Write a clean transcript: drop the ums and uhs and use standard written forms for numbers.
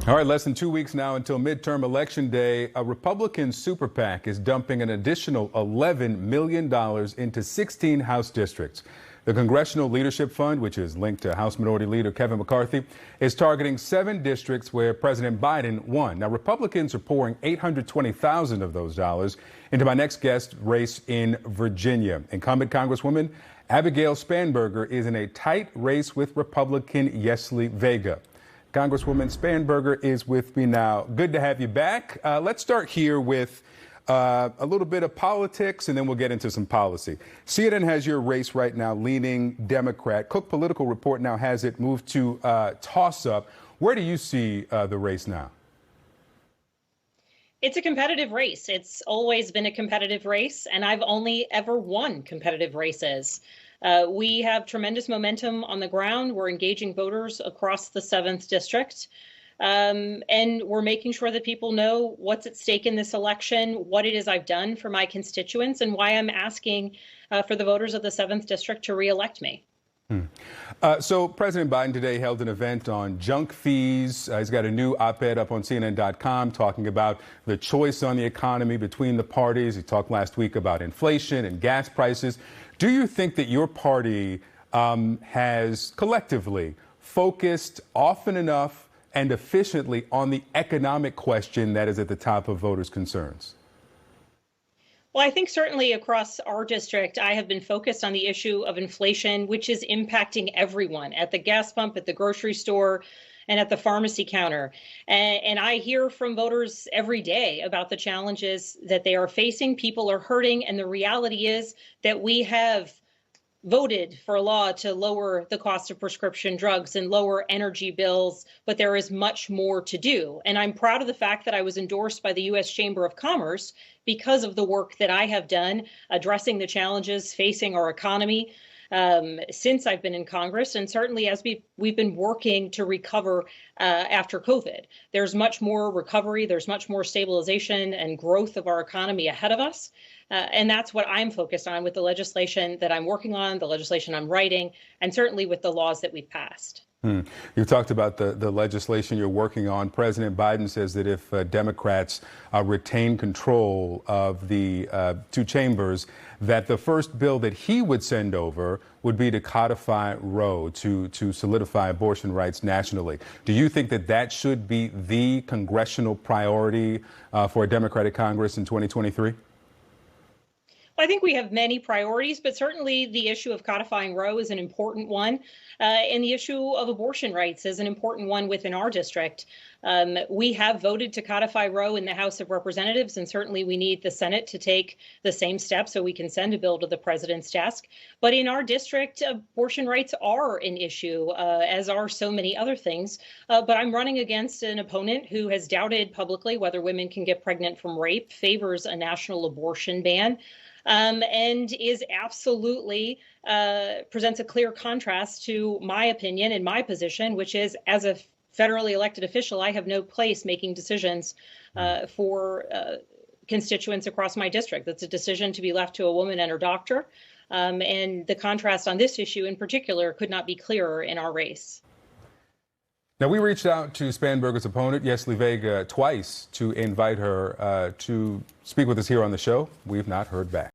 All right, less than 2 weeks now until midterm election day. A Republican super PAC is dumping an additional $11 million into 16 House districts. The Congressional Leadership Fund, which is linked to House Minority Leader Kevin McCarthy, is targeting 7 districts where President Biden won. Now, Republicans are pouring $820,000 of those dollars into my next guest race in Virginia. Incumbent Congresswoman Abigail Spanberger is in a tight race with Republican Yesli Vega. Congresswoman Spanberger is with me now. Good to have you back. Let's start here with a little bit of politics, and then we'll get into some policy. CNN has your race right now leaning Democrat. Cook Political Report now has it moved to toss-up. Where do you see the race now? It's a competitive race. It's always been a competitive race, and I've only ever won competitive races. We have tremendous momentum on the ground. We're engaging voters across the 7th district. And we're making sure that people know what's at stake in this election, what it is I've done for my constituents, and why I'm asking for the voters of the 7th district to reelect me. So President Biden today held an event on junk fees. He's got a new op-ed up on CNN.com talking about the choice on the economy between the parties. He talked last week about inflation and gas prices. Do you think that your party has collectively focused often enough and efficiently on the economic question that is at the top of voters' concerns? Well, I think certainly across our district, I have been focused on the issue of inflation, which is impacting everyone at the gas pump, at the grocery store, and at the pharmacy counter. And I hear from voters every day about the challenges that they are facing. People are hurting. And the reality is that we have voted for a law to lower the cost of prescription drugs and lower energy bills, but there is much more to do. And I'm proud of the fact that I was endorsed by the U.S. Chamber of Commerce because of the work that I have done addressing the challenges facing our economy since I've been in Congress, and certainly as we've been working to recover after COVID. There's much more recovery, there's much more stabilization and growth of our economy ahead of us. And that's what I'm focused on with the legislation that I'm working on, the legislation I'm writing, and certainly with the laws that we've passed. You talked about the legislation you're working on. President Biden says that if Democrats retain control of the 2 chambers, that the first bill that he would send over would be to codify Roe, to solidify abortion rights nationally. Do you think that that should be the congressional priority for a Democratic Congress in 2023? I think we have many priorities, but certainly the issue of codifying Roe is an important one. And the issue of abortion rights is an important one within our district. We have voted to codify Roe in the House of Representatives, and certainly we need the Senate to take the same steps so we can send a bill to the president's desk. But in our district, abortion rights are an issue, as are so many other things. But I'm running against an opponent who has doubted publicly whether women can get pregnant from rape, favors a national abortion ban, and is absolutely presents a clear contrast to my opinion and my position, which is as a federally elected official, I have no place making decisions for constituents across my district. That's a decision to be left to a woman and her doctor. And the contrast on this issue in particular could not be clearer in our race. Now, we reached out to Spanberger's opponent, Yesli Vega, twice to invite her to speak with us here on the show. We've not heard back.